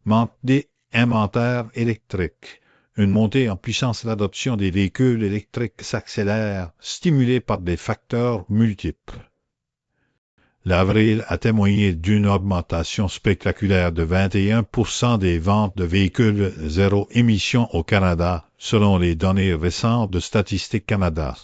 manque d'inventaire électrique. Une montée en puissance de l'adoption des véhicules électriques s'accélère, stimulée par des facteurs multiples. L'avril a témoigné d'une augmentation spectaculaire de 21% des ventes de véhicules zéro émission au Canada, selon les données récentes de Statistique Canada.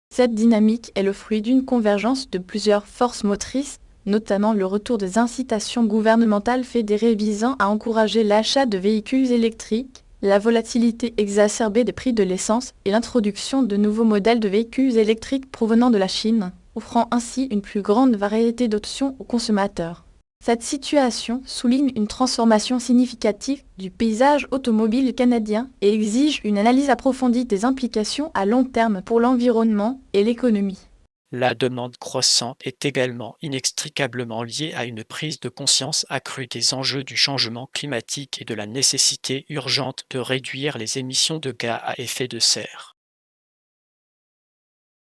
Cette dynamique est le fruit d'une convergence de plusieurs forces motrices, notamment le retour des incitations gouvernementales fédérées visant à encourager l'achat de véhicules électriques, la volatilité exacerbée des prix de l'essence et l'introduction de nouveaux modèles de véhicules électriques provenant de la Chine, offrant ainsi une plus grande variété d'options aux consommateurs. Cette situation souligne une transformation significative du paysage automobile canadien et exige une analyse approfondie des implications à long terme pour l'environnement et l'économie. La demande croissante est également inextricablement liée à une prise de conscience accrue des enjeux du changement climatique et de la nécessité urgente de réduire les émissions de gaz à effet de serre.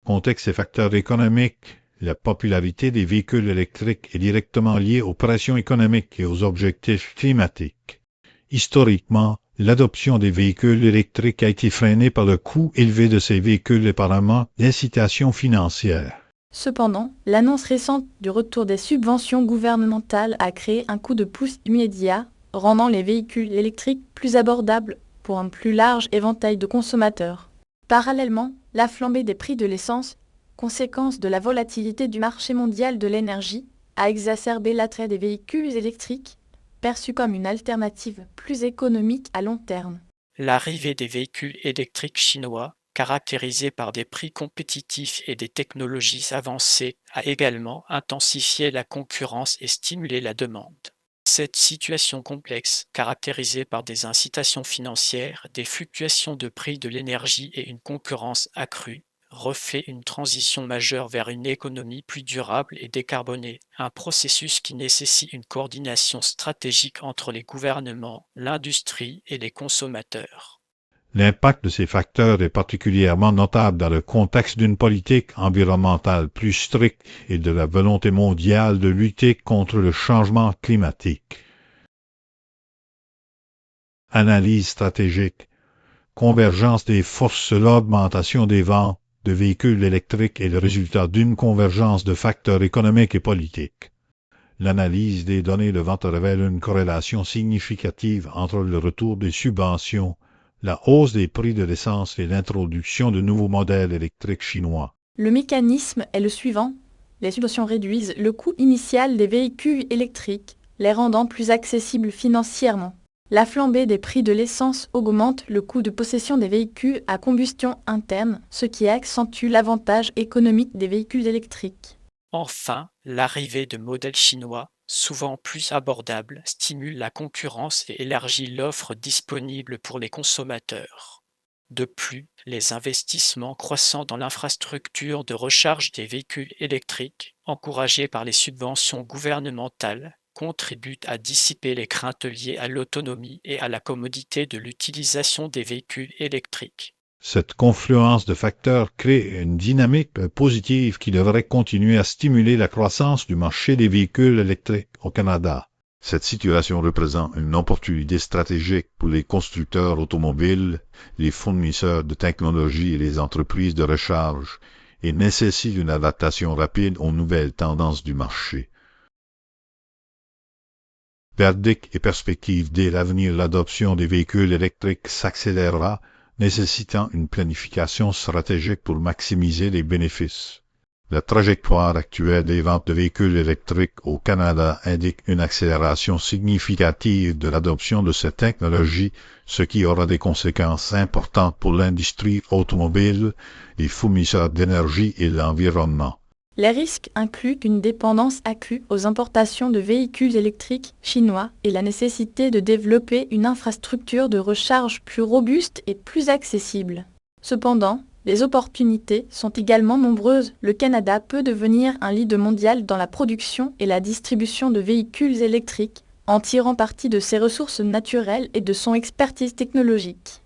Contexte et facteurs économiques. La popularité des véhicules électriques est directement liée aux pressions économiques et aux objectifs climatiques. Historiquement, l'adoption des véhicules électriques a été freinée par le coût élevé de ces véhicules et par un manque d'incitation financière. Cependant, l'annonce récente du retour des subventions gouvernementales a créé un coup de pouce immédiat, rendant les véhicules électriques plus abordables pour un plus large éventail de consommateurs. Parallèlement, la flambée des prix de l'essence, conséquence de la volatilité du marché mondial de l'énergie, a exacerbé l'attrait des véhicules électriques, perçus comme une alternative plus économique à long terme. L'arrivée des véhicules électriques chinois, caractérisés par des prix compétitifs et des technologies avancées, a également intensifié la concurrence et stimulé la demande. Cette situation complexe, caractérisée par des incitations financières, des fluctuations de prix de l'énergie et une concurrence accrue, reflète une transition majeure vers une économie plus durable et décarbonée, un processus qui nécessite une coordination stratégique entre les gouvernements, l'industrie et les consommateurs. L'impact de ces facteurs est particulièrement notable dans le contexte d'une politique environnementale plus stricte et de la volonté mondiale de lutter contre le changement climatique. Analyse stratégique. Convergence des forces. L'augmentation des ventes de véhicules électriques est le résultat d'une convergence de facteurs économiques et politiques. L'analyse des données de vente révèle une corrélation significative entre le retour des subventions, la hausse des prix de l'essence et l'introduction de nouveaux modèles électriques chinois. Le mécanisme est le suivant. Les subventions réduisent le coût initial des véhicules électriques, les rendant plus accessibles financièrement. La flambée des prix de l'essence augmente le coût de possession des véhicules à combustion interne, ce qui accentue l'avantage économique des véhicules électriques. Enfin, l'arrivée de modèles chinois, souvent plus abordables, stimule la concurrence et élargit l'offre disponible pour les consommateurs. De plus, les investissements croissants dans l'infrastructure de recharge des véhicules électriques, encouragés par les subventions gouvernementales, contribuent à dissiper les craintes liées à l'autonomie et à la commodité de l'utilisation des véhicules électriques. Cette confluence de facteurs crée une dynamique positive qui devrait continuer à stimuler la croissance du marché des véhicules électriques au Canada. Cette situation représente une opportunité stratégique pour les constructeurs automobiles, les fournisseurs de technologies et les entreprises de recharge, et nécessite une adaptation rapide aux nouvelles tendances du marché. Verdict et perspective. Dès l'avenir, l'adoption des véhicules électriques s'accélérera, nécessitant une planification stratégique pour maximiser les bénéfices. La trajectoire actuelle des ventes de véhicules électriques au Canada indique une accélération significative de l'adoption de cette technologie, ce qui aura des conséquences importantes pour l'industrie automobile, les fournisseurs d'énergie et l'environnement. Les risques incluent une dépendance accrue aux importations de véhicules électriques chinois et la nécessité de développer une infrastructure de recharge plus robuste et plus accessible. Cependant, les opportunités sont également nombreuses. Le Canada peut devenir un leader mondial dans la production et la distribution de véhicules électriques, en tirant parti de ses ressources naturelles et de son expertise technologique.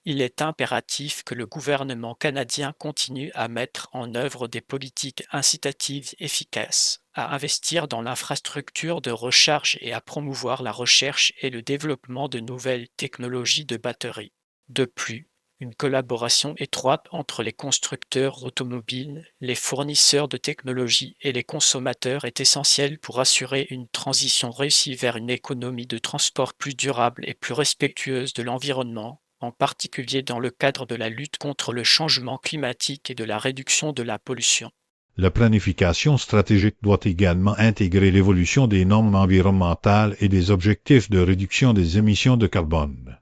Il est impératif que le gouvernement canadien continue à mettre en œuvre des politiques incitatives efficaces, à investir dans l'infrastructure de recharge et à promouvoir la recherche et le développement de nouvelles technologies de batterie. De plus, une collaboration étroite entre les constructeurs automobiles, les fournisseurs de technologies et les consommateurs est essentielle pour assurer une transition réussie vers une économie de transport plus durable et plus respectueuse de l'environnement, en particulier dans le cadre de la lutte contre le changement climatique et de la réduction de la pollution. La planification stratégique doit également intégrer l'évolution des normes environnementales et des objectifs de réduction des émissions de carbone.